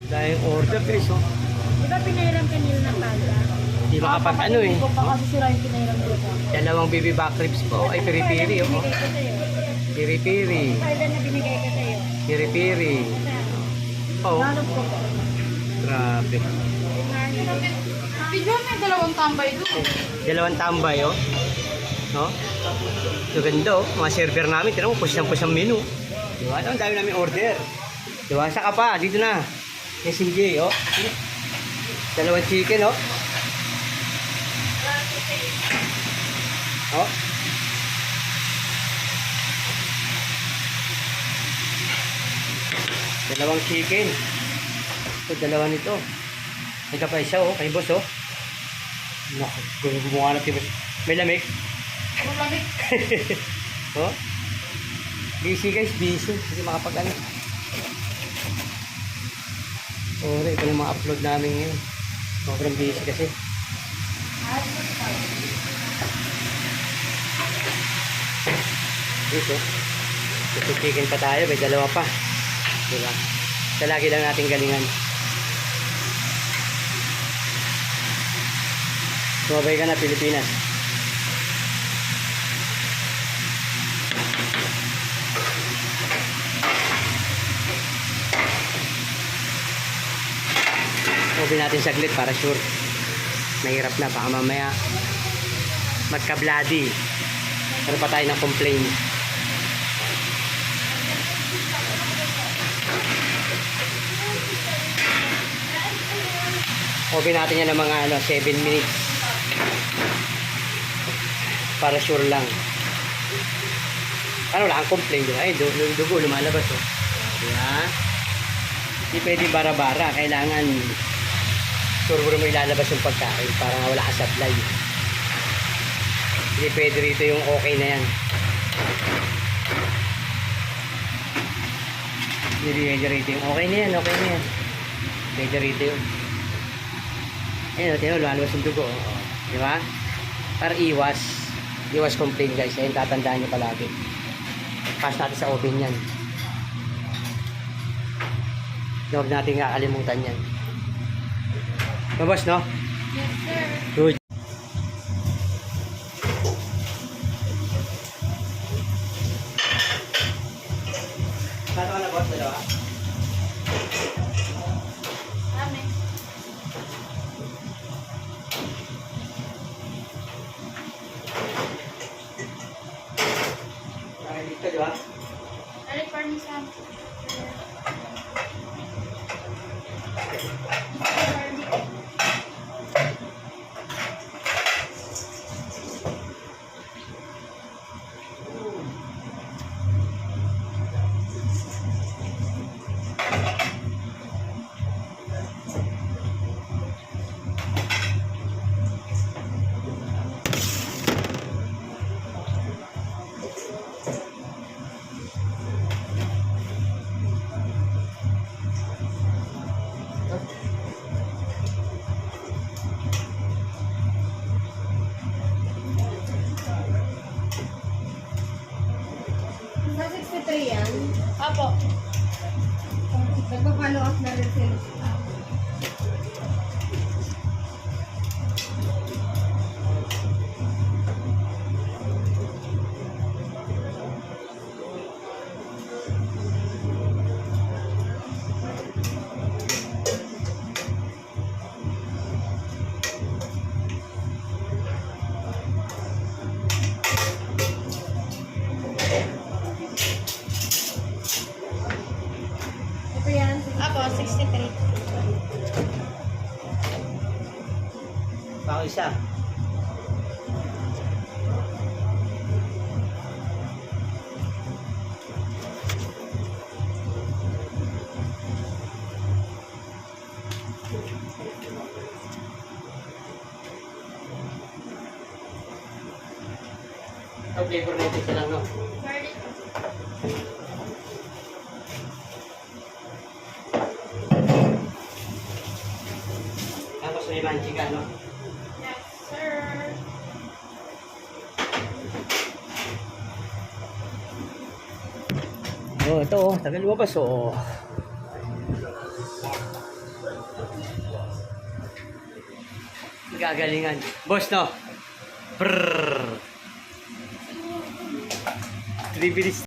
Dahil order guys, oh. Di ba pinairam kanil ng pala? Hindi makapag ano eh. Kung baka sisira yung pinairam dito. Dalawang baby back ribs po. Ay, piri-piri, oh. Binigay ko sa'yo. Piri-piri. Pala na binigay ko sa'yo. Piri-piri. Oh, Nanong ko po. grabe. Video may dalawang tambay doon. Dalawang tambay, oh. No? So, ganda, oh. Mga server namin, tinanong mo, push ang menu. Diba? Ang dami namin order. Diba? Saka pa, dito na. SMJ, oh. Dalawang chicken, oh. Oh. Dalawang chicken. Ito, dalawa nito. May kapay siya, oh. Kay boss, oh. Naku, gumawa na tibos. May lamig. Malamig. Oh. Busy guys, busy. Hindi makapag-ano. Ito yung mga upload namin ngayon. Sobrang busy kasi. Dito. Chicken pa tayo. May dalawa pa. Diba? Ito lagi lang natin galingan. Sumabay ka na Pilipinas. Open natin saglit para sure. Mahirap na. Baka mamaya magka-bloody. Pero pa tayo ng complaint. Open natin yan ng mga 7 minutes. Para sure lang. Ano wala ang complaint. Ay, dugo lumalabas. Oh. Diba? Hindi pwede bara-bara. Kailangan sure mo ilalabas yung pagkain para wala ka supply. Hindi pwede rito yung okay na yan. Hindi pwede rito yung okay na yan. Okay na yan. Pwede rito yun. Ayun, tiyo, lumalabas yung dugo. Diba? Para iwas complaint guys. Ayun, tatandaan nyo palagi. Pass natin sa oven yan. Huwag natin kakalimutan yan. Mabas, no? Yes, sir. Good. Paano ka na, boss? Dalawa? Dami. Ay, dito, di ba? Dali, parmesan. Sa 63 yan? Apo. Nagpa-follow up na rin sila. Ito yan? Apo, 63. Bako isa. Ito flavor natin siya lang, no? Garlic. Tapos may manchika, no? Yes, sir. Oh, ito oh, tagal lumabas oh. Gagalingan. Boss, no? Brrrr. 3 minutes.